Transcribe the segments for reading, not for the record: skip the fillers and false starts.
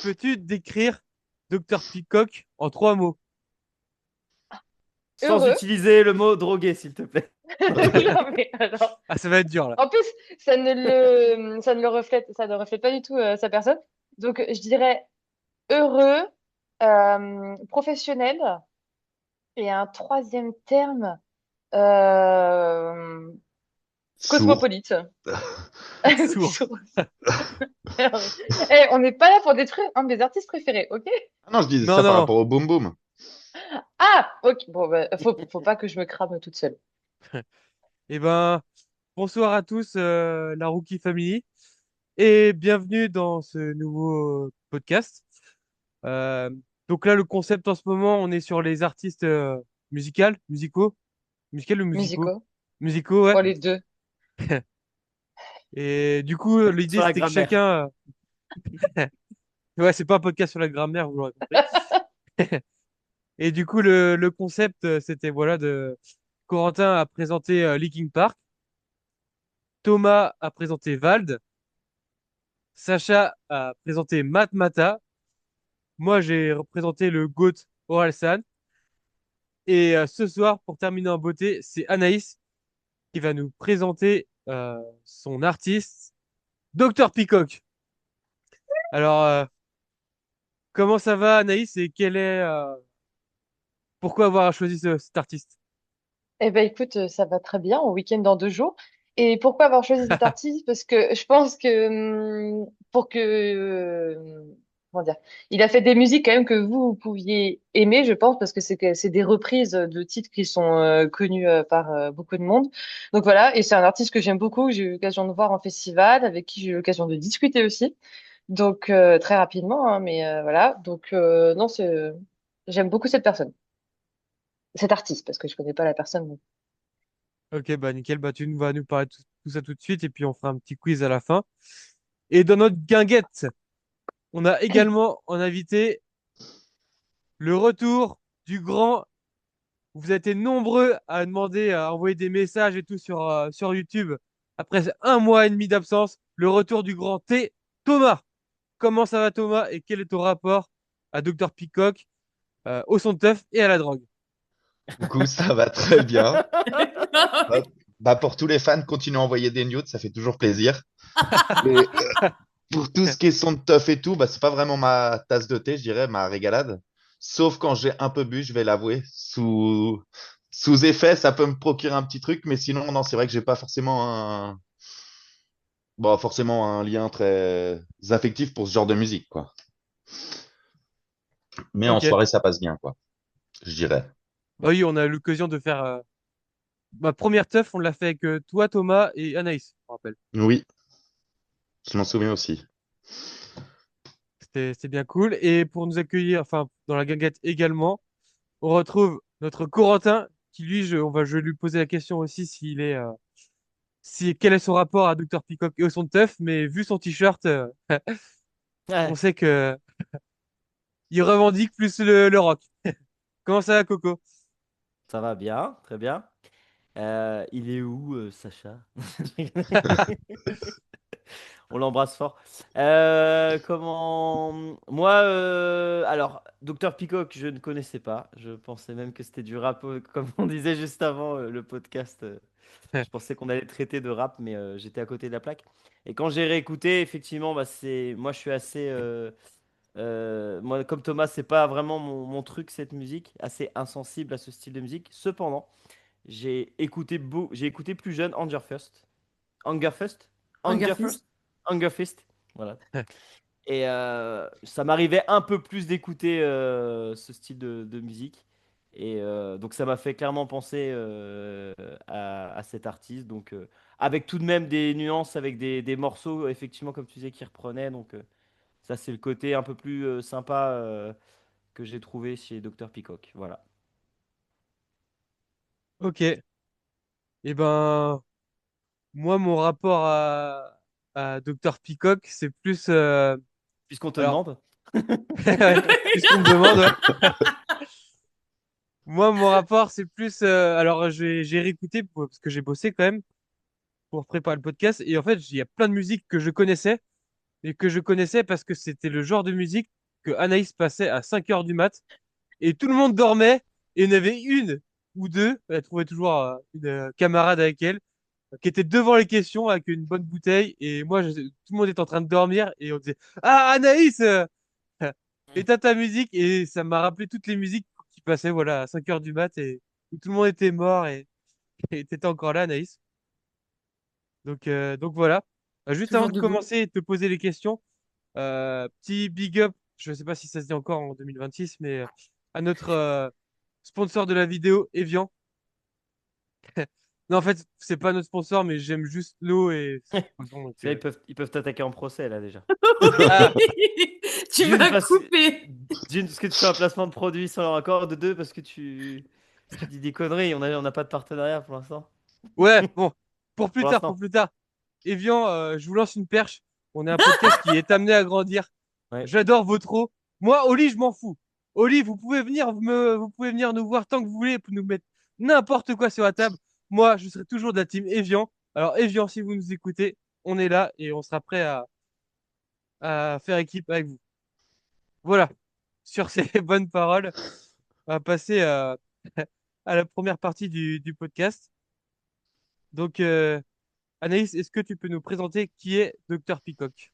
peux-tu décrire Dr Peacock en 3 mots? Sans Heureux. utiliser le mot drogué, s'il te plaît. Non, mais alors. Ah, ça va être dur là. En plus, ça ne le reflète, ça ne reflète pas du tout sa personne. Donc, je dirais heureux, professionnel, et un troisième terme, euh, Sourd. cosmopolite. Sourd. Eh, on n'est pas là pour détruire un de mes artistes préférés, ok? Ah non, je disais Non, ça par non. rapport au boom boom. Ah, ok. Bon, bah, faut pas que je me crame toute seule. Eh ben, bonsoir à tous, la Rookie Family, et bienvenue dans ce nouveau podcast. Euh, donc là, le concept en ce moment, on est sur les artistes musicaux ou musicaux? Musicaux. Musicaux, ouais. Bon, les deux. Et du coup, Sur l'idée, la c'était que grammaire. chacun... Ouais, c'est pas un podcast sur la grammaire, vous l'aurez compris. Et du coup, le concept, c'était voilà de Corentin a présenté Linkin Park, Thomas a présenté Vald, Sacha a présenté Matmata, moi j'ai représenté le GOAT Orelsan, et ce soir, pour terminer en beauté, c'est Anaïs qui va nous présenter son artiste, Dr Peacock. Alors, comment ça va, Anaïs, et pourquoi avoir choisi cet artiste? Eh ben, écoute, ça va très bien, au week-end dans 2 jours. Et pourquoi avoir choisi cet artiste? Parce que je pense que pour que comment dire, il a fait des musiques quand même que vous pouviez aimer, je pense, parce que c'est des reprises de titres qui sont connus par beaucoup de monde. Donc voilà, et c'est un artiste que j'aime beaucoup, que j'ai eu l'occasion de voir en festival, avec qui j'ai eu l'occasion de discuter aussi. Donc très rapidement, hein, mais voilà. Donc non, j'aime beaucoup cette personne, cet artiste, parce que je connais pas la personne. Ok, bah nickel, bah tu vas nous parler de tout ça tout de suite, et puis on fera un petit quiz à la fin. Et dans notre guinguette, on a également en invité le retour du grand. Vous avez été nombreux à demander, à envoyer des messages et tout sur YouTube. Après 1 mois et demi d'absence, le retour du grand T, Thomas. Comment ça va, Thomas? Et quel est ton rapport à Dr Peacock, au son de teuf et à la drogue? Coucou, ça va très bien. Bah, bah, pour tous les fans, continuez à envoyer des nudes, ça fait toujours plaisir. Et pour tout ce qui est son de teuf et tout, bah, c'est pas vraiment ma tasse de thé, je dirais, ma régalade. Sauf quand j'ai un peu bu, je vais l'avouer. Sous effet, ça peut me procurer un petit truc, mais sinon, non, c'est vrai que j'ai pas forcément un lien très affectif pour ce genre de musique, quoi. Mais en Ok. soirée, ça passe bien, quoi, je dirais. Bah oui, on a eu l'occasion de faire ma première teuf, on l'a fait avec toi, Thomas et Anaïs, je me rappelle. Oui, je m'en souviens aussi. C'était bien cool. Et pour nous accueillir, enfin, dans la guinguette également, on retrouve notre Corentin, qui lui, je vais lui poser la question aussi quel est son rapport à Dr Peacock et au son de teuf, mais vu son t-shirt, on Ouais, sait que il revendique plus le rock. Comment ça va, Coco? ça va bien, très bien. Il est où, Sacha? On l'embrasse fort. Moi, alors, Dr Peacock, je ne connaissais pas. Je pensais même que c'était du rap, comme on disait juste avant le podcast. Je pensais qu'on allait traiter de rap, mais j'étais à côté de la plaque. Et quand j'ai réécouté, effectivement, bah, moi, je suis assez. Moi, comme Thomas, c'est pas vraiment mon truc, cette musique, assez insensible à ce style de musique. Cependant, j'ai écouté plus jeune Angerfist. Angerfist? Hungerfist. Angerfist? Angerfist. Voilà. Et ça m'arrivait un peu plus d'écouter ce style de musique. Et donc ça m'a fait clairement penser à cet artiste. Donc avec tout de même des nuances, avec des morceaux, effectivement, comme tu disais, qui reprenaient. Donc ça, c'est le côté un peu plus sympa que j'ai trouvé chez Dr Peacock. Voilà. Ok. Eh ben, moi, mon rapport à Dr Peacock, c'est plus... Puisqu'on te alors, demande. ouais, puisqu'on me demande, ouais. Moi, mon rapport, c'est plus... alors, j'ai réécouté parce que j'ai bossé quand même pour préparer le podcast. Et en fait, il y a plein de musiques que je connaissais, mais que je connaissais parce que c'était le genre de musique que Anaïs passait à 5 heures du mat et tout le monde dormait et il y en avait une ou deux, elle trouvait toujours une camarade avec elle qui était devant les questions avec une bonne bouteille et moi tout le monde était en train de dormir et on disait ah Anaïs éteins ta musique et ça m'a rappelé toutes les musiques qui passaient voilà à 5 heures du mat et où tout le monde était mort et t'étais encore là Anaïs. Donc voilà. Juste avant Toujours de debout. commencer et de te poser les questions, petit big up, je ne sais pas si ça se dit encore en 2026, mais à notre sponsor de la vidéo, Evian. Non, en fait, c'est pas notre sponsor, mais j'aime juste l'eau et c'est Parce poisson, donc, que là, ils peuvent t'attaquer en procès, là, déjà. Ah, Tu D'une, m'as parce, coupé. parce que tu fais un placement de produit sans leur accord. De deux, parce que tu dis des conneries. On n'a pas de partenariat pour l'instant. ouais, bon, pour plus Pour tard, pour l'instant. plus tard. Evian, je vous lance une perche. On est un podcast qui est amené à grandir. Ouais. J'adore vos trous. Moi, Oli, je m'en fous. Oli, vous pouvez venir nous voir tant que vous voulez pour nous mettre n'importe quoi sur la table. Moi, je serai toujours de la team Evian. Alors, Evian, si vous nous écoutez, on est là et on sera prêt à faire équipe avec vous. Voilà. Sur ces bonnes paroles, on va passer à la première partie du podcast. Donc, Anaïs, est-ce que tu peux nous présenter qui est Dr Peacock?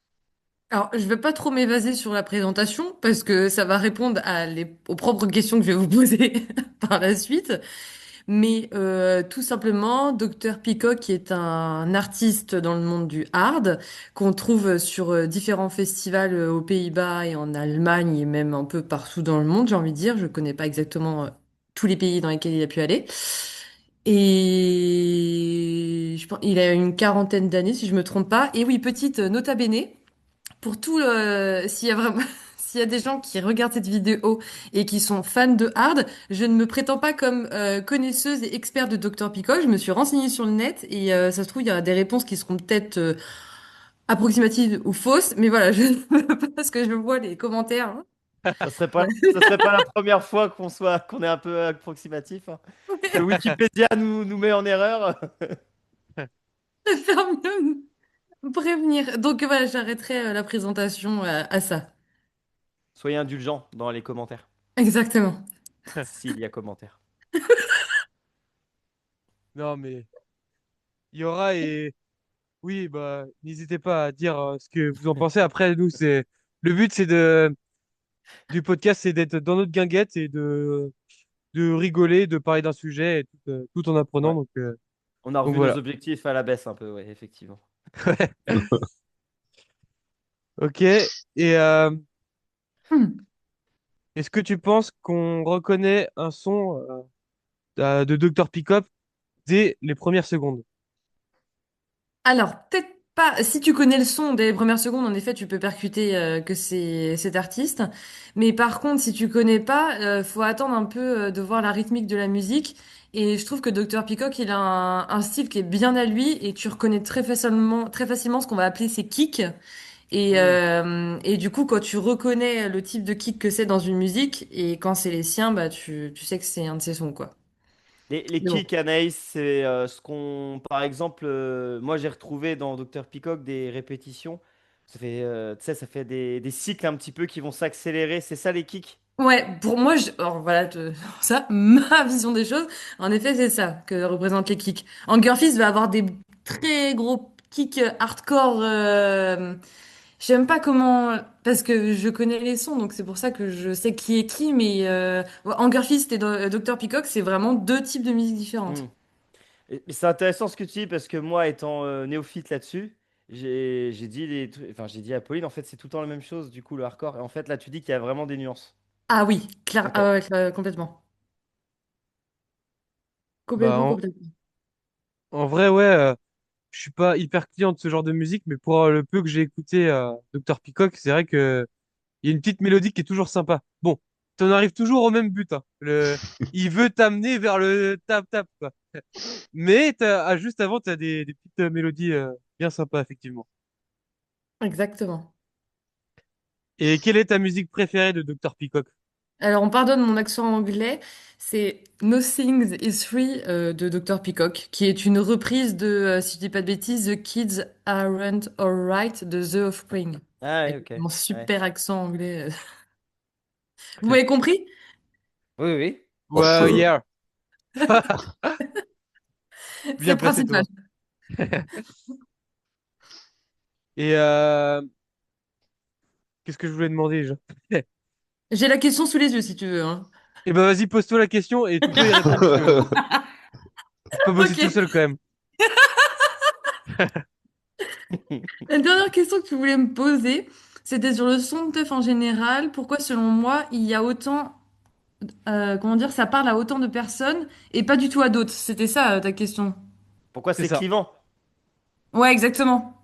Alors, je vais pas trop m'évaser sur la présentation parce que ça va répondre aux propres questions que je vais vous poser par la suite. Mais tout simplement, Dr Peacock qui est un artiste dans le monde du hard qu'on trouve sur différents festivals aux Pays-Bas et en Allemagne et même un peu partout dans le monde, j'ai envie de dire. Je connais pas exactement tous les pays dans lesquels il a pu aller. Et je pense, il a une quarantaine d'années, si je me trompe pas. Et oui, petite nota bene pour s'il y a vraiment, s'il y a des gens qui regardent cette vidéo et qui sont fans de hard, je ne me prétends pas comme connaisseuse et experte de Dr Picot. Je me suis renseignée sur le net et ça se trouve, il y a des réponses qui seront peut-être approximatives ou fausses, mais voilà, je ne veux pas parce que je vois les commentaires. Hein. Ça serait pas la première fois qu'on est un peu approximatif, hein. Que Wikipédia nous met en erreur. Je préfère mieux me prévenir. Donc voilà, j'arrêterai la présentation à ça. Soyez indulgents dans les commentaires. Exactement. S'il y a commentaires. Non, mais il y aura et oui, bah, n'hésitez pas à dire ce que vous en pensez. Après, nous, le but, du podcast, c'est d'être dans notre guinguette et de rigoler, de parler d'un sujet, et tout en apprenant. Ouais. On a Donc revu nos voilà. objectifs à la baisse un peu, ouais, effectivement. Ok. Et Hmm. est-ce que tu penses qu'on reconnaît un son de Dr. Pickup dès les premières secondes? Alors, peut-être pas. Si tu connais le son dès les premières secondes, en effet, tu peux percuter que c'est cet artiste. Mais par contre, si tu connais pas, faut attendre un peu de voir la rythmique de la musique. Et je trouve que Dr. Peacock, il a un style qui est bien à lui et tu reconnais très facilement ce qu'on va appeler ses kicks. Hmm. Et du coup, quand tu reconnais le type de kick que c'est dans une musique et quand c'est les siens, bah tu sais que c'est un de ses sons, quoi. Les Mais bon. kicks, Anaïs, c'est ce par exemple, moi j'ai retrouvé dans Dr Peacock des répétitions. Tu sais, ça fait des cycles un petit peu qui vont s'accélérer. C'est ça les kicks? Ouais, pour moi, alors voilà, ça, ma vision des choses, en effet, c'est ça que représentent les kicks. Angerfist va avoir des très gros kicks hardcore. J'aime pas comment, parce que je connais les sons, donc c'est pour ça que je sais qui est qui, mais ouais, Angerfist et Dr. Peacock, c'est vraiment deux types de musique différentes. Hmm. Et c'est intéressant ce que tu dis parce que moi, étant néophyte là-dessus, j'ai dit à Pauline, en fait, c'est tout le temps la même chose, du coup, le hardcore. Et en fait, là, tu dis qu'il y a vraiment des nuances. Ah oui, clair, Ok. ah ouais, complètement. Bah, Complètement, complètement. en vrai, ouais, je suis pas hyper client de ce genre de musique, mais pour le peu que j'ai écouté Dr. Peacock, c'est vrai que il y a une petite mélodie qui est toujours sympa. Bon, t'en arrives toujours au même but, hein. Il veut t'amener vers le tap-tap, quoi. Mais juste avant, t'as des petites mélodies bien sympas, effectivement. Exactement. Et quelle est ta musique préférée de Dr. Peacock? Alors, on pardonne mon accent anglais, c'est Nothing is Free de Dr. Peacock, qui est une reprise de, si je dis pas de bêtises, The Kids Aren't Alright de The Offspring. Ah, ouais, Avec ok. mon Ouais. super accent anglais. Vous m'avez compris? Oui, oui. Oh, Ouais, peu. yeah. C'est Bien le placé, principal. Thomas. Et qu'est-ce que je voulais demander déjà? J'ai la question sous les yeux si tu veux, hein. Eh ben vas-y, pose-toi la question et tu peux y répondre si tu veux. Faut pas bosser tout Ok. seul quand même. La dernière question que tu voulais me poser, c'était sur le son de teuf en général. Pourquoi, selon moi, il y a autant, comment dire, ça parle à autant de personnes et pas du tout à d'autres. C'était ça, ta question. Pourquoi C'est c'est ça. clivant? Ouais, exactement.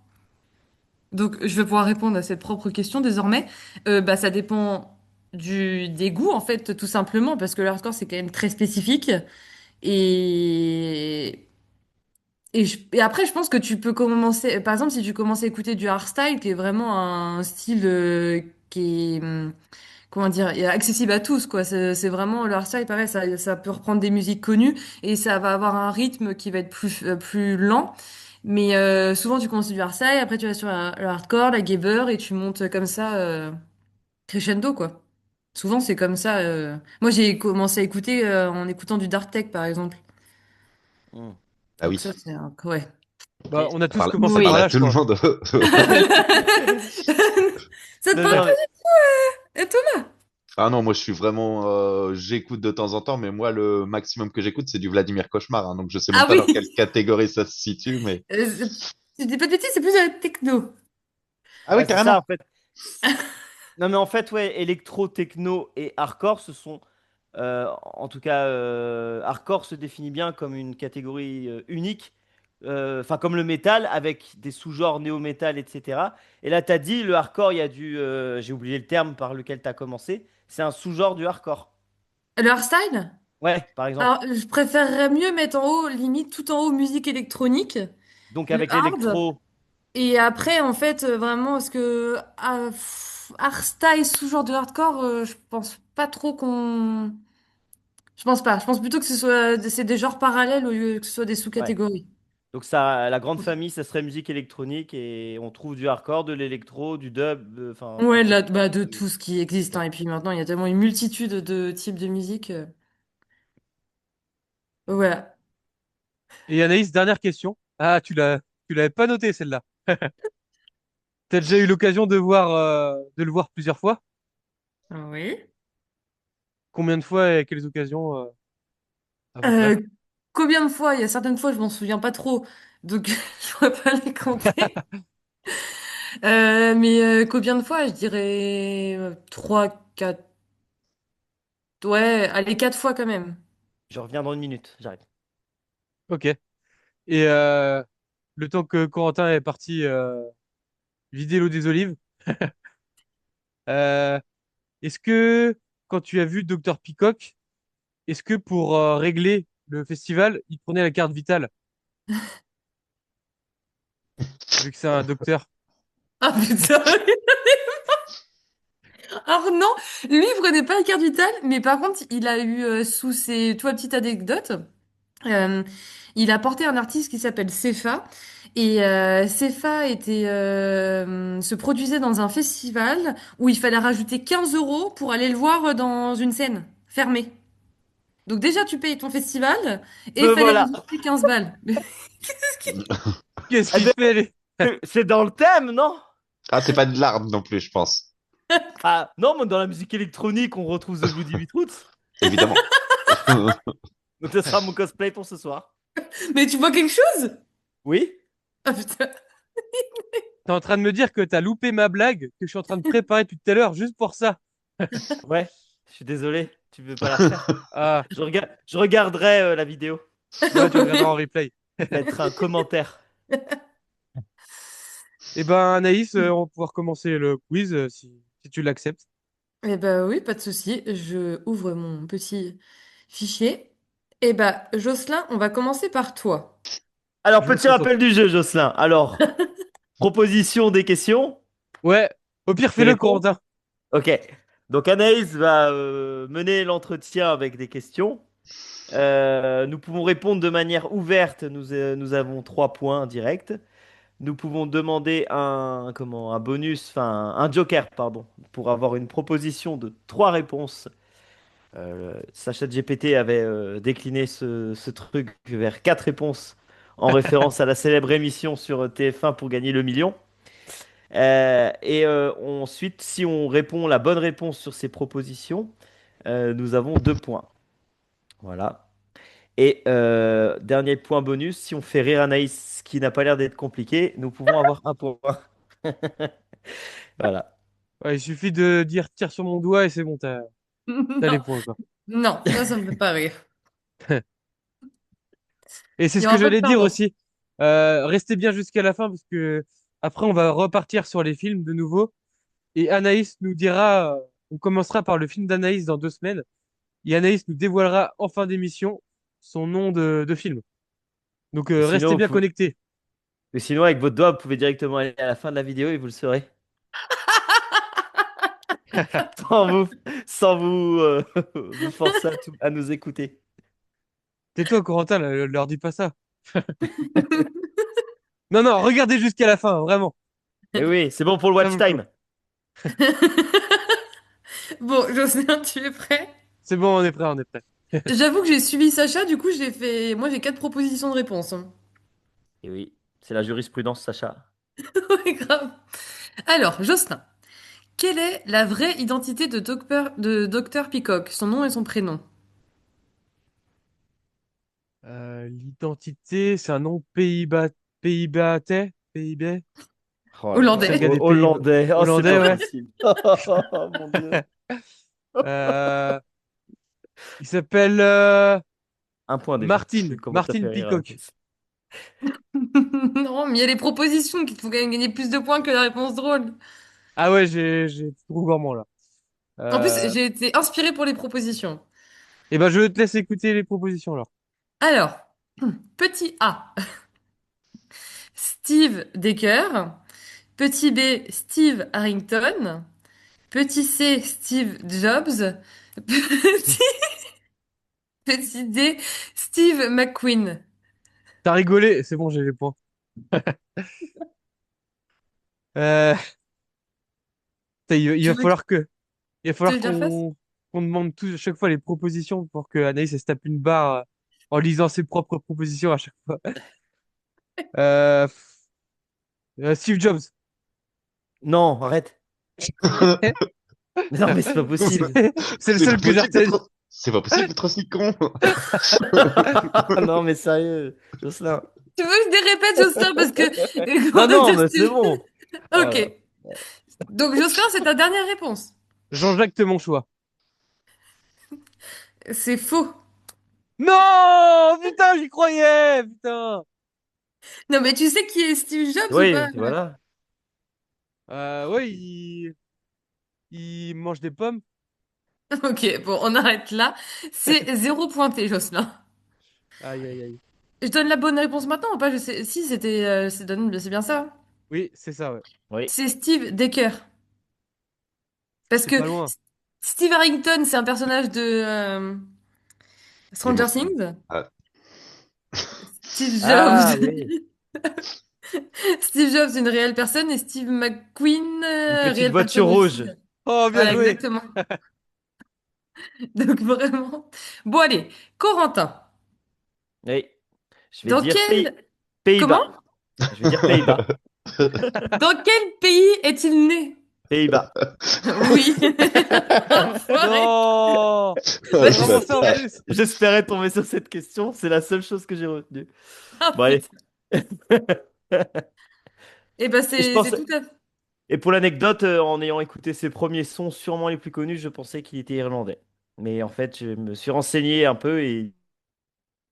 Donc, je vais pouvoir répondre à cette propre question désormais. Bah, ça dépend des goûts, en fait, tout simplement, parce que le hardcore, c'est quand même très spécifique. Et, et après, je pense que tu peux commencer, par exemple, si tu commences à écouter du hardstyle, qui est vraiment un style qui est, comment dire, accessible à tous, quoi. C'est vraiment le hardstyle, pareil, ça peut reprendre des musiques connues et ça va avoir un rythme qui va être plus lent. Mais souvent, tu commences du hardstyle, après tu vas sur le hardcore, la gabber et tu montes comme ça crescendo, quoi. Souvent, c'est comme ça. Moi, j'ai commencé à écouter en écoutant du dark tech, par exemple. Hmm. Ah Donc oui, ça, c'est un... Ouais. Bah, Ok. on a tous ça commencé parle par à Oui. là, je tout le crois. monde. Ça te Non, parle non, pas mais du tout, et toi? Ah non, moi je suis vraiment, j'écoute de temps en temps, mais moi le maximum que j'écoute c'est du Vladimir Cauchemar, hein, donc je sais même Ah pas dans oui! quelle catégorie ça se situe, mais Si je dis pas de bêtises, c'est plus de la techno. ah oui ouais, c'est ça carrément. en fait. Non, mais en fait, ouais, électro, techno et hardcore, ce sont, en tout cas, hardcore se définit bien comme une catégorie unique, enfin comme le métal avec des sous-genres néo-métal, etc. Et là, tu as dit, le hardcore, il y a j'ai oublié le terme par lequel tu as commencé, c'est un sous-genre du hardcore. Le hardstyle? Ouais, par exemple. Alors, je préférerais mieux mettre en haut, limite tout en haut, musique électronique, Donc le avec hard. l'électro, Et après, en fait, vraiment, est-ce que hardstyle sous-genre de hardcore, je pense pas trop qu'on. Je pense pas. Je pense plutôt que c'est des genres parallèles au lieu que ce soit des ouais. sous-catégories. Donc ça, la grande famille, ça serait musique électronique et on trouve du hardcore, de l'électro, du dub, enfin Ouais, pratiquement. bah, de tout ce qui existe, hein. Et puis maintenant, il y a tellement une multitude de types de musique. Voilà. Et Anaïs, dernière question. Ah, tu l'avais pas noté celle-là. T'as déjà eu l'occasion de le voir plusieurs fois? Oui. Combien de fois et à quelles occasions, à peu près? Euh, Combien de fois? Il y a certaines fois, je m'en souviens pas trop. Donc, je pourrais pas les compter. Mais combien de fois? Je dirais 3, 4. Ouais, allez, 4 fois quand même. Je reviens dans une minute, j'arrive. Ok. Et le temps que Corentin est parti vider l'eau des olives, euh, est-ce que quand tu as vu Dr Peacock, est-ce que pour régler le festival, il prenait la carte vitale, vu que c'est un docteur? Ah putain! Alors non, lui, il prenait pas la carte vitale, mais par contre, il a eu sous ses... Toi, petite anecdote, euh, il a porté un artiste qui s'appelle Sefa. Et Sefa se produisait dans un festival où il fallait rajouter 15 euros pour aller le voir dans une scène fermée. Donc déjà, tu payes ton festival et il Me fallait voilà. rajouter 15 balles. Qu'est-ce Eh qu'il ben, fait, lui? c'est dans le thème, non? Ah c'est pas de l'art non plus je pense, Ah non, mais dans la musique électronique, on retrouve The Bloody Beetroots. évidemment. Donc ce sera mon cosplay pour ce soir. Mais tu vois quelque chose? Oui? Ah putain. T'es en train de me dire que t'as loupé ma blague que je suis en train de préparer depuis tout à l'heure juste pour ça. Ouais, je suis désolé, tu veux pas la refaire. Ah, Je regarderai la vidéo. ouais, tu regarderas en Oui. replay. Mettre un commentaire. Eh ben, Anaïs, on va pouvoir commencer le quiz si tu l'acceptes. Eh ben oui, pas de souci. Je ouvre mon petit fichier. Eh ben, Jocelyn, on va commencer par toi. Alors, Je me petit concentre. rappel du jeu, Jocelyn. Alors, proposition des questions. Ouais, au pire, Tu fais-le, réponds? Corentin. Ok. Donc, Anaïs va mener l'entretien avec des questions. Nous pouvons répondre de manière ouverte. Nous avons 3 points directs. nous pouvons demander un bonus, enfin un joker, pardon, pour avoir une proposition de trois réponses. Sacha GPT avait décliné ce truc vers quatre réponses en référence à la célèbre émission sur TF1 pour gagner le million. Ensuite, si on répond la bonne réponse sur ces propositions, nous avons 2 points. Voilà. Et dernier point bonus, si on fait rire Anaïs, ce qui n'a pas l'air d'être compliqué, nous pouvons avoir 1 point. Voilà. Ouais, il suffit de dire tire sur mon doigt et c'est bon, t'as les Non, points, quoi. non, ça me fait pas rire. Et c'est Il y ce que aura pas de j'allais dire pardon. aussi. Restez bien jusqu'à la fin parce que après on va repartir sur les films de nouveau. Et Anaïs nous dira, on commencera par le film d'Anaïs dans 2 semaines. Et Anaïs nous dévoilera en fin d'émission son nom de film. Donc Et restez sinon, bien connectés. avec votre doigt, vous pouvez directement aller à la fin de la vidéo et vous le saurez. Sans vous, sans vous, vous forcer à nous écouter. Tais-toi, Corentin, leur dis pas ça. Non, non, regardez jusqu'à la fin, vraiment. Et oui, c'est bon pour le Ça vaut watch le coup. time. Bon, Jocelyn, tu es prêt? C'est bon, on est prêt, on est prêt. J'avoue que j'ai suivi Sacha, du coup, j'ai fait. Moi, j'ai quatre propositions de réponse, hein. Et oui, c'est la jurisprudence, Sacha. Ouais, grave. Alors, Jocelyn, quelle est la vraie identité de Dr Peacock? Son nom et son prénom. L'identité, c'est un nom Pays-Bas, Pays-Bas. Oh là C'est là, un Hollandais. gars des Pays-Bas. Hollandais, oh c'est Hollandais, pas ouais. possible. Oh mon Dieu. Euh, il s'appelle Un point déjà. Martin, Comment t'as Martin fait rire Peacock. Anaïs. Non, mais il y a les propositions qui te font quand même gagner plus de points que la réponse drôle. Ah ouais, j'ai trop gourmand là. En plus, Euh, j'ai été inspirée pour les propositions. eh ben, je te laisse écouter les propositions alors. Alors, petit A, Steve Decker. Petit B, Steve Harrington. Petit C, Steve Jobs. Petit, petit D, Steve McQueen. T'as rigolé, c'est bon, j'ai les points. Euh, il Tu va veux, falloir que, il va tu falloir veux que je la fasse? qu'on demande tous, à chaque fois les propositions pour que Anaïs elle se tape une barre en lisant ses propres propositions à chaque fois. Euh, Steve Jobs. Non, arrête. Mais non, mais c'est pas possible. C'est le C'est pas seul que j'ai possible retenu. d'être. C'est pas possible d'être aussi con. Non, mais sérieux, Jocelyn. Tu veux que je les répète, Jocelyn, parce que Non, quand on non, dit mais c'est Steve... bon. Voilà. Ok. Donc, Jocelyn, c'est ta dernière réponse. Jean-Jacques mon choix. C'est faux. Non! Putain, j'y croyais! Putain! Non, mais tu sais qui est Steve Jobs ou pas? Oui, voilà. Ouais, il mange des pommes. Ok, bon, on arrête là. C'est zéro pointé, Jocelyn. Aïe, aïe, aïe. Je donne la bonne réponse maintenant ou pas? Je sais. Si, c'est bien ça. Oui, c'est ça, ouais. Oui. C'est Steve Decker. Parce C'est que pas loin. Steve Harrington, c'est un personnage de Game Stranger of Thrones. Things. Ah. Steve Ah Jobs. oui. Steve Jobs, une réelle personne, et Steve McQueen, Une petite réelle voiture personne aussi. rouge. Oh, bien Voilà, joué! exactement. Donc vraiment. Bon, allez, Corentin. Oui. Je vais Dans dire quel... Comment? Pays-Bas. Je vais dire Pays-Bas. Dans quel pays est-il né? Pays-Bas. Oui. Enfoiré. Non! Bah, C'est vraiment ça en plus. j'espérais tomber sur cette question. C'est la seule chose que j'ai retenue. Ah, Bon, allez. putain. Eh ben, Et je c'est pense. tout à Et pour l'anecdote, en ayant écouté ses premiers sons, sûrement les plus connus, je pensais qu'il était irlandais. Mais en fait, je me suis renseigné un peu et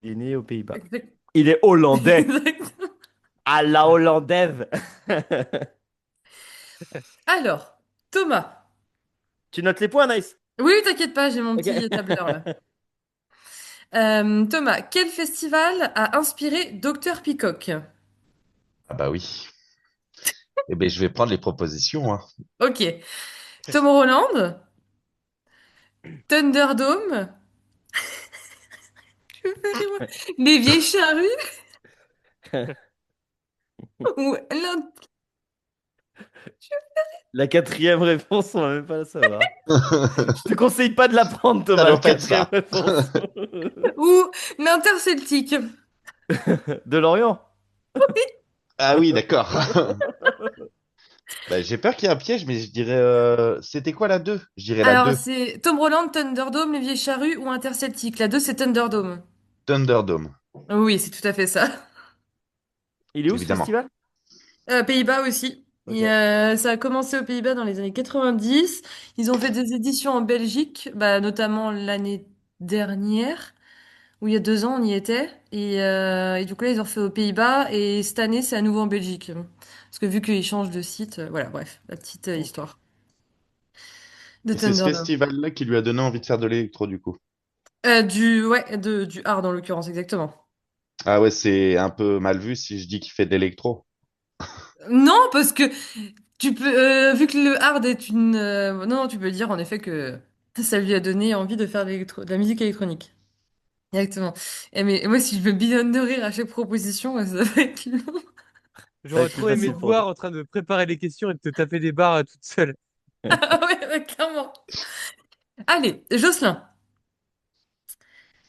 il est né aux Pays-Bas. fait. Il est hollandais. Exact. À la hollandaise. Alors, Thomas. Tu notes les points, Nice? Oui, t'inquiète pas, j'ai mon Ok. petit tableur là. Thomas, quel festival a inspiré Dr Peacock? Ah bah oui. Eh ben, je vais prendre les propositions, hein. Ok. Tom Holland, Thunderdome, je fais rire, moi. Les Vieilles Charrues Ou La quatrième réponse, on va même pas la savoir. Je te conseille pas de la prendre, Ça Thomas, la doit pas être quatrième ça. réponse. ou l'interceltique. De Lorient? Ah oui, d'accord. Bah, j'ai peur qu'il y ait un piège, mais je dirais. C'était quoi la 2? Je dirais la Alors, 2. c'est Tom Holland, Thunderdome, Les Vieilles Charrues ou Interceltique. La 2, c'est Thunderdome. Thunderdome, Oui, c'est tout à fait ça. Il est où ce évidemment. Super. Pays-Bas aussi. Ok. Ça a commencé aux Pays-Bas dans les années 90. Ils ont fait des éditions en Belgique, bah, notamment l'année dernière, où il y a 2 ans, on y était. Et du coup, là, ils ont fait aux Pays-Bas. Et cette année, c'est à nouveau en Belgique. Parce que vu qu'ils changent de site, voilà, bref, la petite Ok. histoire de Et c'est ce Thunderdome. festival-là qui lui a donné envie de faire de l'électro, du coup. Ouais, du hard en l'occurrence, exactement. Ah ouais, c'est un peu mal vu si je dis qu'il fait de l'électro. Non, parce que tu peux, vu que le hard est une, non, tu peux dire en effet que ça lui a donné envie de faire de la musique électronique. Exactement. Mais moi, si je me bidonne de rire à chaque proposition, ça va être long. Ça va J'aurais être plus trop aimé facile te pour voir toi. en train de préparer les questions et de te taper des barres toute seule. Ah ouais, ouais, clairement. Allez, Jocelyn,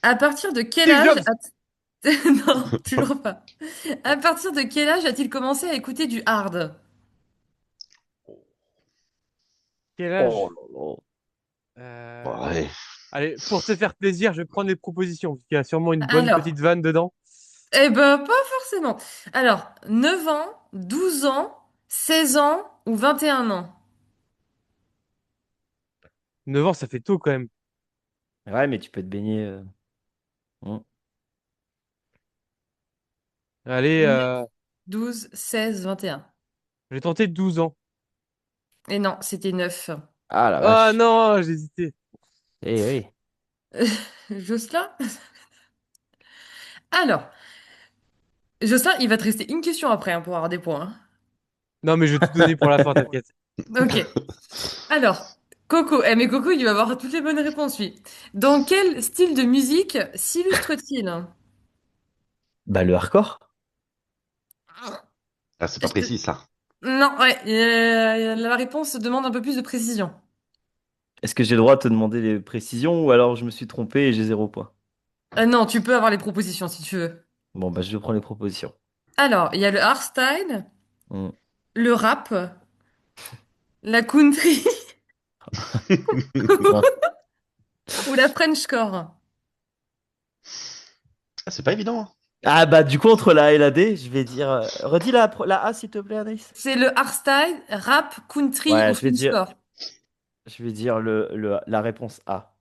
à partir de quel Steve âge Jobs! Non, toujours pas. À partir de quel âge a-t-il commencé à écouter du hard? Quel Oh âge? là là. Euh, Ouais. Allez, pour te faire plaisir, je vais prendre des propositions, parce qu'il y a sûrement une bonne Alors, petite vanne dedans. eh ben, pas forcément. Alors, 9 ans, 12 ans, 16 ans ou 21 ans? 9 ans, ça fait tôt quand même. Ouais, mais tu peux te baigner. Hmm. Allez, 9, 12, 16, 21. je vais tenter 12 ans. Et non, c'était 9. Ah la Ah vache. non, j'ai hésité. Eh oui. Jocelyn? Alors, Jocelyn, il va te rester une question après pour avoir des points, hein. Non, mais je vais tout donner pour la fin, t'inquiète. Ok. Alors, Coco. Mais Coco, il va avoir toutes les bonnes réponses, lui. Dans quel style de musique s'illustre-t-il? Bah le hardcore. Ah, c'est pas Je te- précis, ça. Non, ouais, la réponse demande un peu plus de précision. Est-ce que j'ai le droit de te demander des précisions ou alors je me suis trompé et j'ai 0 point? Non, tu peux avoir les propositions si tu veux. Bon, bah je prends les propositions. Alors, il y a le hardstyle, Hmm. le rap, la country Non. ou la Frenchcore. Ah, c'est pas évident, hein. Ah bah du coup entre la A et la D, je vais dire... Redis la A s'il te plaît, Anaïs. C'est le hardstyle, rap, country ou Ouais, Frenchcore. je vais dire la réponse A.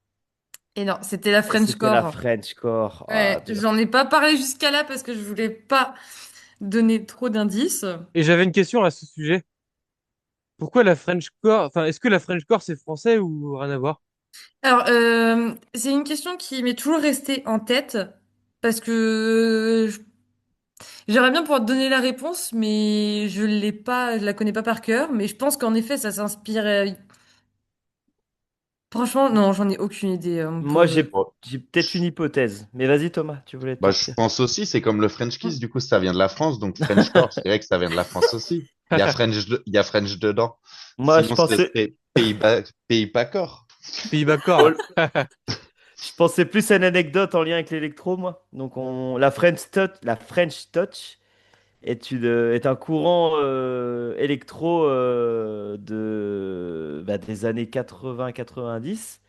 Et non, c'était la Et c'était la Frenchcore. Frenchcore. Ah, Ouais, dur. j'en ai pas parlé jusqu'à là parce que je voulais pas donner trop d'indices. Et j'avais une question à ce sujet. Pourquoi la Frenchcore? Enfin, est-ce que la Frenchcore, c'est français ou rien à voir? Alors, c'est une question qui m'est toujours restée en tête parce que j'aimerais bien pouvoir te donner la réponse, mais je l'ai pas, je la connais pas par cœur. Mais je pense qu'en effet, ça s'inspire. Franchement, non, j'en ai aucune idée, mon Moi pauvre. j'ai j'ai peut-être une hypothèse. Mais vas-y Thomas, tu voulais te Bah, je partir. pense aussi, c'est comme le French kiss, du coup, ça vient de la France, donc Frenchcore, je dirais que ça vient de la France aussi. Il y a French dedans. Moi je Sinon, ce pensais... serait Pays-Bas corps. Pays-Bas corps. Oh, je pensais plus à une anecdote en lien avec l'électro, moi. Donc, la French Touch est un courant électro des années 80-90,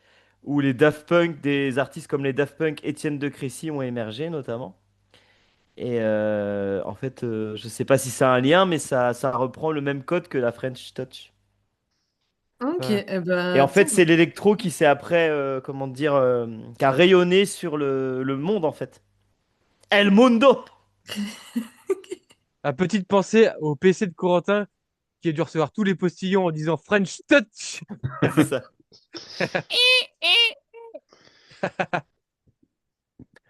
où des artistes comme les Daft Punk, Étienne de Crécy ont émergé notamment. Et en fait, je sais pas si ça a un lien, mais ça reprend le même code que la French Touch. Ok, Ouais. Et en tiens. fait, c'est l'électro qui s'est après, comment dire, qui a rayonné sur le monde, en fait. El mundo! À petite pensée au PC de Corentin qui a dû recevoir tous les postillons en disant French Touch. C'est ça.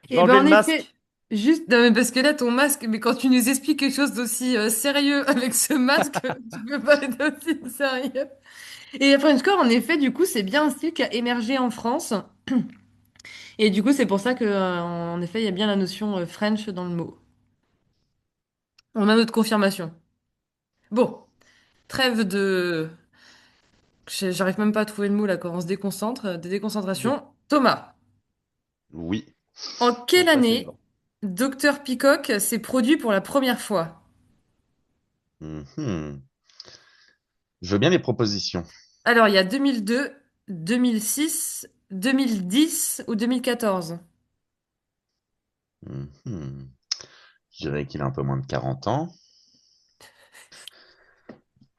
Je vais Et ben enlever en le effet, masque. juste non, mais parce que là ton masque, mais quand tu nous expliques quelque chose d'aussi sérieux avec ce masque, tu peux pas être aussi sérieux. Et la Frenchcore, en effet, du coup, c'est bien un style qui a émergé en France. Et du coup, c'est pour ça que, en effet, il y a bien la notion French dans le mot. On a notre confirmation. Bon, trêve de... J'arrive même pas à trouver le mot là quand on se déconcentre, de déconcentration. Thomas, Oui. en On va quelle passer année devant. Dr Peacock s'est produit pour la première fois? Mhm. Je veux bien les propositions. Alors, il y a 2002, 2006, 2010 ou 2014. Mhm. Je dirais qu'il a un peu moins de 40 ans.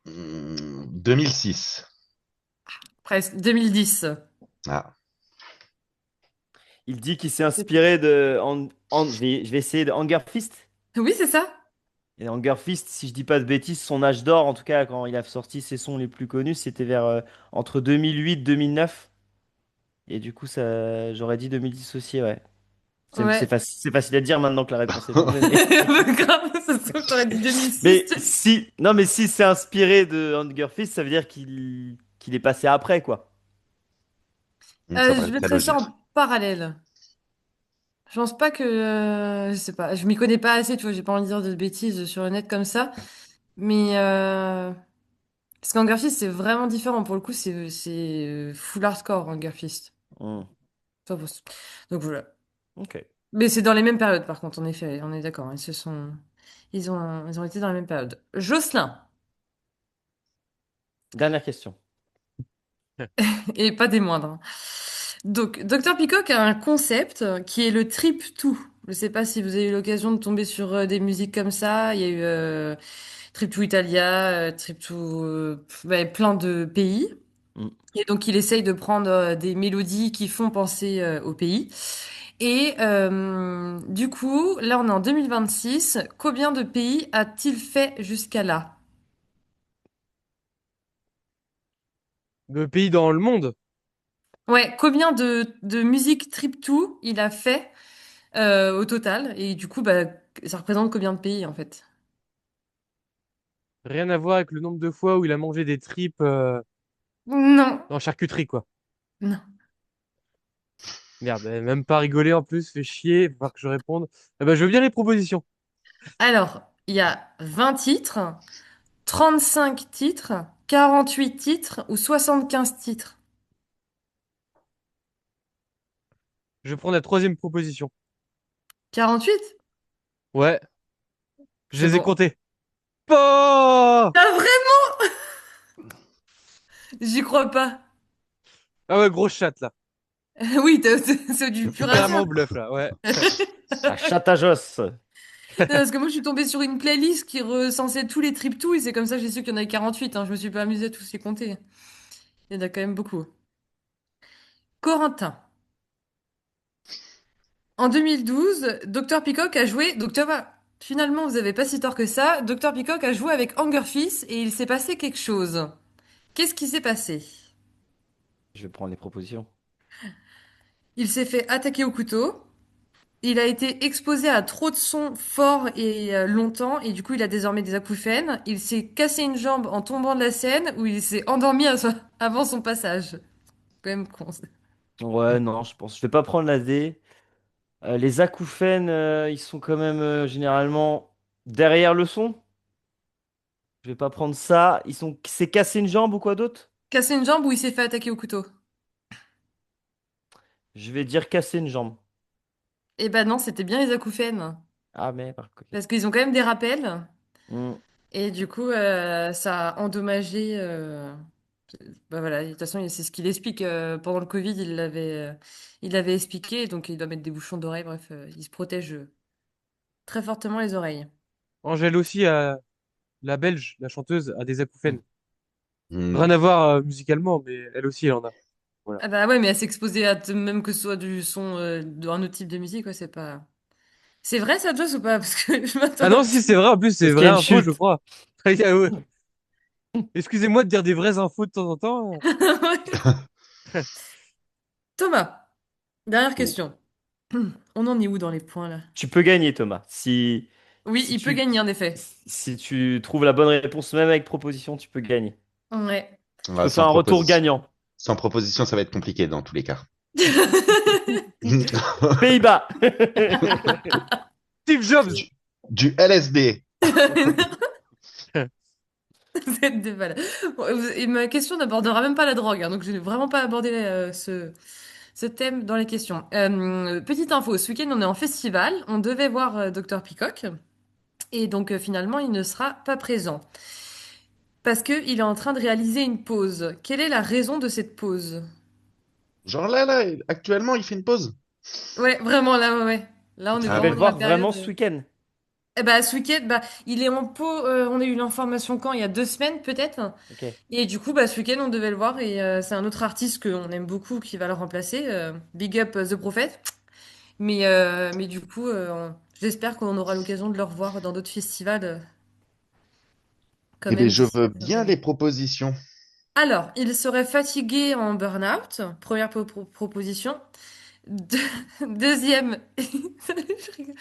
2006. Presque, 2010. Ah. Il dit qu'il s'est inspiré de. Je vais essayer de Hunger Fist. Oui, c'est ça. Et Hunger Fist, si je dis pas de bêtises, son âge d'or, en tout cas, quand il a sorti ses sons les plus connus, c'était vers entre 2008 et 2009. Et du coup, ça, j'aurais dit 2010 aussi, ouais. Ouais. C'est facile à dire maintenant que la réponse est donnée. Grave, ça se trouve, j'aurais dit 2006. Mais si, non, mais si c'est inspiré de Hunger Fist, ça veut dire qu'il est passé après, quoi. Ça Je paraît très mettrais ça logique. en parallèle. Je pense pas que, je sais pas, je m'y connais pas assez, tu vois, j'ai pas envie de dire de bêtises sur le net comme ça. Mais, parce qu'Hunger Fist, c'est vraiment différent. Pour le coup, c'est full hardcore, Hunger Fist. Hmm, Ça, donc voilà. ok. Mais c'est dans les mêmes périodes, par contre, en effet, on est d'accord. Ils ont été dans la même période. Jocelyn, Dernière question. et pas des moindres, hein. Donc, Dr Peacock a un concept qui est le trip to. Je sais pas si vous avez eu l'occasion de tomber sur des musiques comme ça. Il y a eu Trip to Italia, Trip to ouais, plein de pays. Hmm. Et donc, il essaye de prendre des mélodies qui font penser au pays. Et du coup, là, on est en 2026. Combien de pays a-t-il fait jusqu'à là? Le pays dans le monde. Ouais, combien de musique trip to il a fait au total? Et du coup, bah, ça représente combien de pays en fait? Rien à voir avec le nombre de fois où il a mangé des tripes Non, dans charcuterie, quoi. non. Merde, elle a même pas rigolé en plus, fait chier, faut falloir que je réponde. Eh ben, je veux bien les propositions. Alors, il y a 20 titres, 35 titres, 48 titres ou 75 titres? Je prends la troisième proposition. 48? Ouais, je C'est les ai bon. comptés. Oh! Ah, vrai? J'y crois pas. Ah ouais, grosse chatte, là. Oui, c'est du pur Clairement hasard. au bluff, là, ouais. La chatte à Joss. Non, parce que moi, je suis tombée sur une playlist qui recensait tous les trip to et c'est comme ça que j'ai su qu'il y en avait 48, hein. Je me suis pas amusée à tous les compter. Il y en a quand même beaucoup. Corentin. En 2012, Dr Peacock a joué. Donc, tu vois, finalement, vous avez pas si tort que ça. Dr Peacock a joué avec Hunger Fist et il s'est passé quelque chose. Qu'est-ce qui s'est passé? Je vais prendre les propositions. Il s'est fait attaquer au couteau. Il a été exposé à trop de sons forts et longtemps, et du coup, il a désormais des acouphènes. Il s'est cassé une jambe en tombant de la scène, ou il s'est endormi avant son passage. C'est quand même con, ça. Ouais, non, je pense. Je vais pas prendre la D. Les acouphènes, ils sont quand même généralement derrière le son. Je vais pas prendre ça. C'est cassé une jambe ou quoi d'autre? Cassé une jambe ou il s'est fait attaquer au couteau? Je vais dire casser une jambe. Eh ben non, c'était bien les acouphènes. Ah, mais ok. Parce qu'ils ont quand même des rappels. Hmm. Et du coup, ça a endommagé. Bah voilà, de toute façon, c'est ce qu'il explique. Pendant le Covid, il l'avait expliqué. Donc, il doit mettre des bouchons d'oreilles. Bref, il se protège très fortement les oreilles. Angèle aussi, la Belge, la chanteuse, a des acouphènes. Hmm. Rien à voir musicalement, mais elle aussi, elle en a. Voilà. Ah bah ouais, mais à s'exposer à même que ce soit du son d'un autre type de musique, ouais, c'est pas. C'est vrai ça, Joss, ou pas? Parce que je Ah m'attends. non, si, c'est vrai, en plus, c'est Parce qu'il y vraie a une info, je chute. crois. Ah ouais. Excusez-moi de dire des vraies infos de temps en temps. Thomas, dernière question. On en est où dans les points là? Tu peux gagner, Thomas. Si, Oui, si il peut tu, gagner en effet. si tu trouves la bonne réponse, même avec proposition, tu peux gagner. Ouais. Je Ouais, peux faire un retour gagnant. sans proposition, ça va être compliqué dans tous les cas. Pays-Bas. Steve Jobs! Du, du LSD. Voilà. Bon, et ma question n'abordera même pas la drogue, hein, donc je n'ai vraiment pas abordé ce thème dans les questions. Petite info, ce week-end on est en festival, on devait voir Dr Peacock, et donc finalement il ne sera pas présent. Parce qu'il est en train de réaliser une pause. Quelle est la raison de cette pause? Genre là, actuellement, il fait une pause. Ouais, vraiment, là, ouais, ouais. Là, on est Tu Ah devais vraiment le dans la voir période. vraiment ce week-end. Eh bah, ce week-end, bah, il est en pause. On a eu l'information quand? Il y a 2 semaines, peut-être. Ok. Et du coup, bah, ce week-end, on devait le voir. Et c'est un autre artiste qu'on aime beaucoup qui va le remplacer. Big Up The Prophet. Mais du coup, j'espère qu'on aura l'occasion de le revoir dans d'autres festivals, quand Eh bien, même, je d'ici veux la fin de bien les l'année. propositions. Alors, il serait fatigué en burn-out. Première proposition. Deux- Deuxième, je rigole.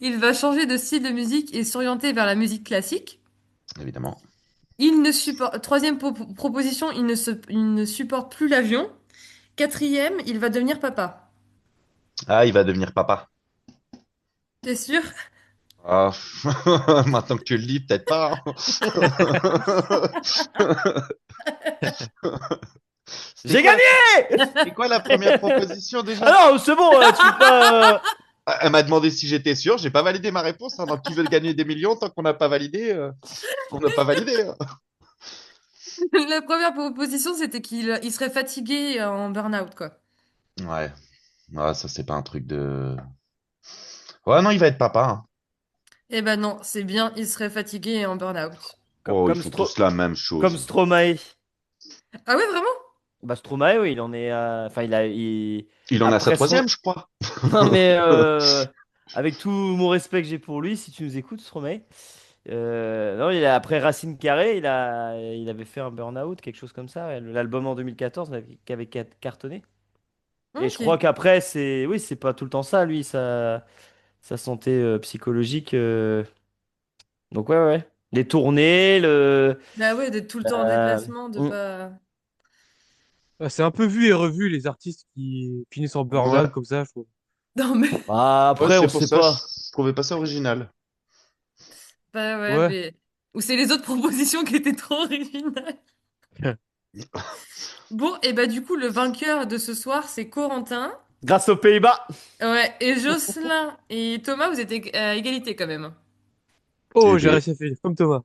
Il va changer de style de musique et s'orienter vers la musique classique. Évidemment. Il ne supporte, troisième proposition, il ne supporte plus l'avion. Quatrième, il va devenir papa. Ah, il va devenir papa. T'es sûr? Ah, maintenant que tu le dis, peut-être pas. C'était J'ai quoi gagné! c'était quoi la première proposition déjà? Ah non, c'est bon, tu peux pas. Ah, elle m'a demandé si j'étais sûr. J'ai pas validé ma réponse. Hein. Donc, qui veut gagner des millions tant qu'on n'a pas validé, on n'a pas validé. Hein. La première proposition, c'était qu'il serait fatigué en burn-out, quoi. Ouais. Ah, ça, c'est pas un truc de. Ouais, non, il va être papa. Hein. Eh ben non, c'est bien, il serait fatigué et en burn-out. Comme, Oh, ils comme, font tous la même comme chose. Stromae. Ah ouais, vraiment? Bah, Stromae, oui, il en est. Enfin, Il en a sa après son. troisième, je crois. Non, mais avec tout mon respect que j'ai pour lui, si tu nous écoutes, Stromae. Non, après Racine Carré, il avait fait un burn-out, quelque chose comme ça. Ouais. L'album en 2014 qui avait cartonné. Et je Ok. crois qu'après, oui, c'est pas tout le temps ça, lui, sa santé psychologique. Donc, ouais, ouais. Les tournées, Bah ouais, d'être tout le temps en euh, déplacement, de mm, pas. C'est un peu vu et revu les artistes qui finissent en burn-out Ouais. comme ça, je trouve. Non mais. bah, Ouais, après, on c'est pour sait ça, pas. je trouvais pas ça original. Bah ouais, Ouais. mais. Ou c'est les autres propositions qui étaient trop originales. Bon, et bah du coup, le vainqueur de ce soir, c'est Corentin. Grâce aux Pays-Bas. Ouais, et Jocelyn et Thomas, vous êtes à égalité quand même. Oh, Eh j'ai bien, réussi à faire comme Thomas.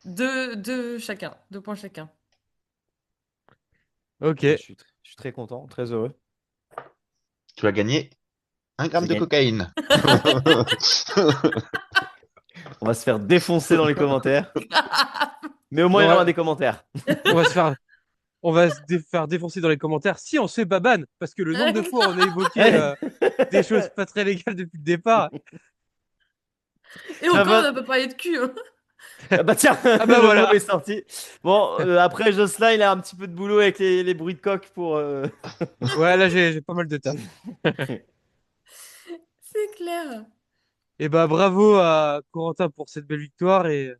Deux chacun, 2 points chacun. Bah, Ok. je suis très content, très heureux. tu as gagné 1 gramme J'ai de gagné. cocaïne. On va se faire défoncer dans les commentaires. Mais au moins, On il y aura va, des commentaires. on va se faire, on va se faire défoncer dans les commentaires si on se fait baban, parce que le nombre de fois où on a évoqué des choses pas très légales depuis le départ. Et Ça encore, on va. n'a pas parlé de cul, hein. Ah bah tiens, Ah bah le mot est voilà. sorti. Bon, après Jocelyn, il a un petit peu de boulot avec les bruits de coq pour. Ouais, là j'ai pas mal de taf. C'est clair. Et bah bravo à Corentin pour cette belle victoire et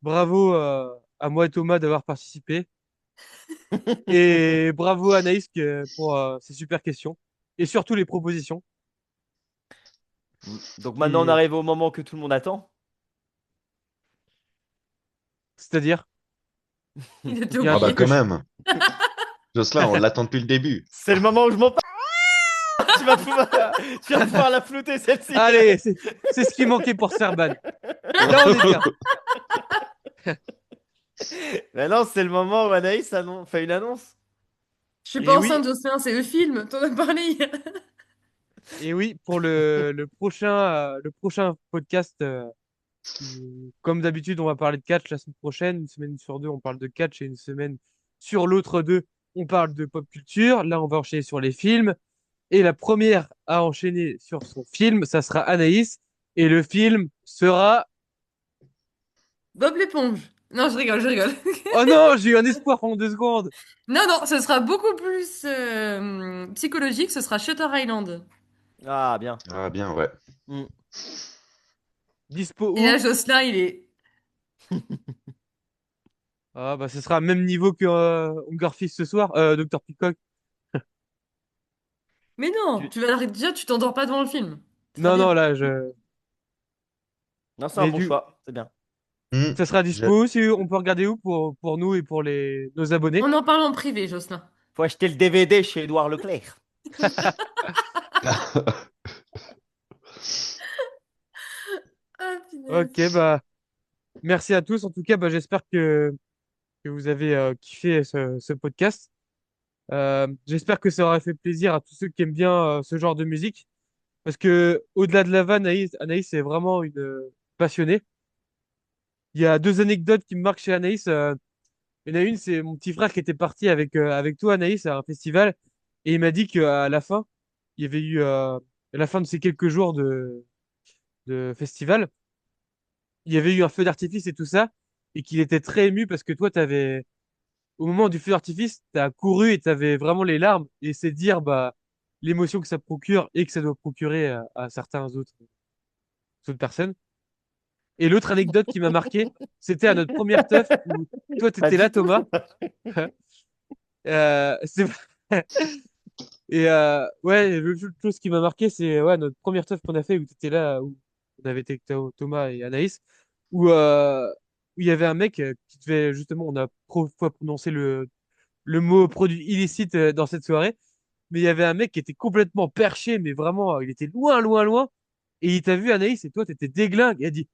bravo à moi et Thomas d'avoir participé. Et bravo à Anaïs pour ces super questions et surtout les propositions. Donc maintenant, on Qui, arrive au moment que tout le monde attend. c'est-à-dire, Il était il y a un Ah bah truc que oublié. quand je. même. Jocelyn, on l'attend depuis le début. C'est le moment où je m'en parle. Tu vas pouvoir, tu vas pouvoir la flouter celle-ci. Allez, c'est ce qui manquait pour se faire ban. Là on est bien. Maintenant, c'est le moment où Anaïs fait une annonce. Je suis Et pas oui, enceinte, Jocelyn, c'est le film. T'en as parlé hier. et oui, pour le prochain podcast, comme d'habitude, on va parler de catch la semaine prochaine. Une semaine sur deux, on parle de catch et une semaine sur l'autre deux, on parle de pop culture. Là, on va enchaîner sur les films. Et la première à enchaîner sur son film, ça sera Anaïs. Et le film sera... Bob l'éponge. Non, je rigole, je rigole. Oh non, j'ai eu un espoir pendant 2 secondes. Non, non, ce sera beaucoup plus psychologique. Ce sera Shutter Island. Ah, bien. Ah bien, ouais. Hmm. Dispo Et là, où? Jocelyn, il est. Ah bah ce sera même niveau que Hunger Fist ce soir, Dr Peacock. Mais non, Tu- tu vas l'arrêter déjà, tu t'endors pas devant le film. Très Non, bien. non, là, je... Non, c'est un Mais bon du, choix. C'est bien. Hmm, Ça sera je- dispo. Si on peut regarder où pour nous et pour nos abonnés. On en parle en privé, Jocelyn. Faut acheter le DVD chez Édouard Leclerc. Ah, punaise. Ok, bah, merci à tous. En tout cas, bah, j'espère que vous avez kiffé ce podcast. J'espère que ça aura fait plaisir à tous ceux qui aiment bien ce genre de musique. Parce que au-delà de la vanne, Anaïs est vraiment une passionnée. Il y a deux anecdotes qui me marquent chez Anaïs. Il y en a une, c'est mon petit frère qui était parti avec toi, Anaïs, à un festival. Et il m'a dit qu'à la fin, il y avait eu, à la fin de ces quelques jours de festival, il y avait eu un feu d'artifice et tout ça. Et qu'il était très ému parce que toi, au moment du feu d'artifice, t'as couru et t'avais vraiment les larmes. Et c'est dire, bah, l'émotion que ça procure et que ça doit procurer à certains autres personnes. Et l'autre anecdote qui m'a marqué, c'était à notre première teuf où toi, Pas t'étais là, du tout. Thomas. C'est Et ouais, l'autre chose qui m'a marqué, c'est ouais, notre première teuf qu'on a fait où tu étais là, où on avait été avec Thomas et Anaïs, où il y avait un mec qui devait justement, on a trop fois prononcé le mot produit illicite dans cette soirée, mais il y avait un mec qui était complètement perché, mais vraiment, il était loin, loin, loin, et il t'a vu Anaïs et toi, t'étais déglingue, et il a dit,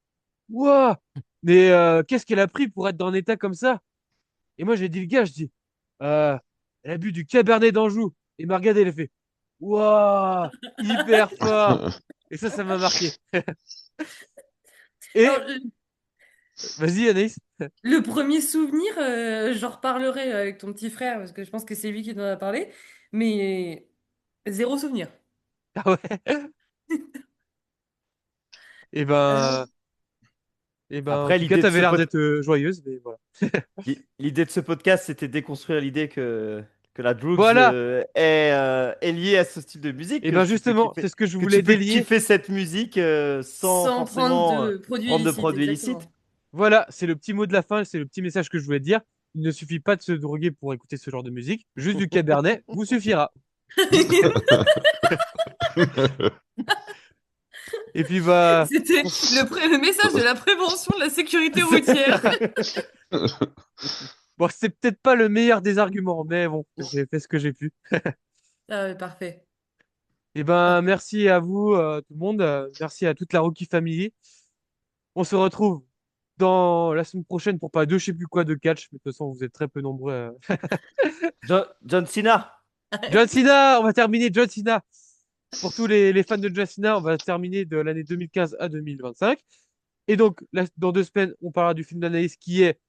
Ouah, mais qu'est-ce qu'elle a pris pour être dans un état comme ça? Et moi, j'ai dit le gars, je dis, euh, elle a bu du Cabernet d'Anjou. Et il m'a regardé, il a fait, waouh, hyper fort. Et ça m'a marqué. Alors, Et, vas-y, Anaïs. le premier souvenir, j'en reparlerai avec ton petit frère, parce que je pense que c'est lui qui t'en a parlé, mais zéro souvenir. Ah ouais. Et Euh, ben, et ben, en Après, tout cas, l'idée de t'avais ce l'air d'être joyeuse, mais voilà. l'idée de ce podcast, c'était de déconstruire l'idée que la drugs Voilà. est liée à ce style de musique, Et que ben, tu peux justement, c'est kiffer, ce que je que tu voulais peux délier. kiffer cette musique sans Sans prendre forcément de produits prendre de illicites, produits illicites. exactement. Voilà, c'est le petit mot de la fin, c'est le petit message que je voulais dire. Il ne suffit pas de se droguer pour écouter ce genre de musique. Juste du Cabernet vous suffira. Et puis, bah, C'était on s- le message de la prévention de la sécurité routière. bon, c'est peut-être pas le meilleur des arguments, mais bon, j'ai fait ce que j'ai pu. Ah ouais, parfait. Et ben, Parfait. merci à vous, tout le monde. Merci à toute la Rocky Family. On se retrouve dans la semaine prochaine pour parler de je sais plus quoi de catch. Mais de toute façon, vous êtes très peu nombreux. John Cena. John Cena, on va terminer John Cena. Pour tous les fans de John Cena, on va terminer de l'année 2015 à 2025. Et donc, là, dans 2 semaines, on parlera du film d'Anaïs qui est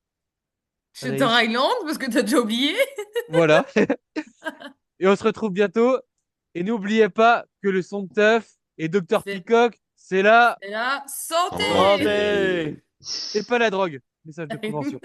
Shutter Anaïs. Island, parce que t'as déjà oublié. Voilà. Et on se retrouve bientôt. Et n'oubliez pas que le son de teuf et Dr C'est Peacock, c'est là la santé! Santé. Santé. et pas la drogue. Message de prévention.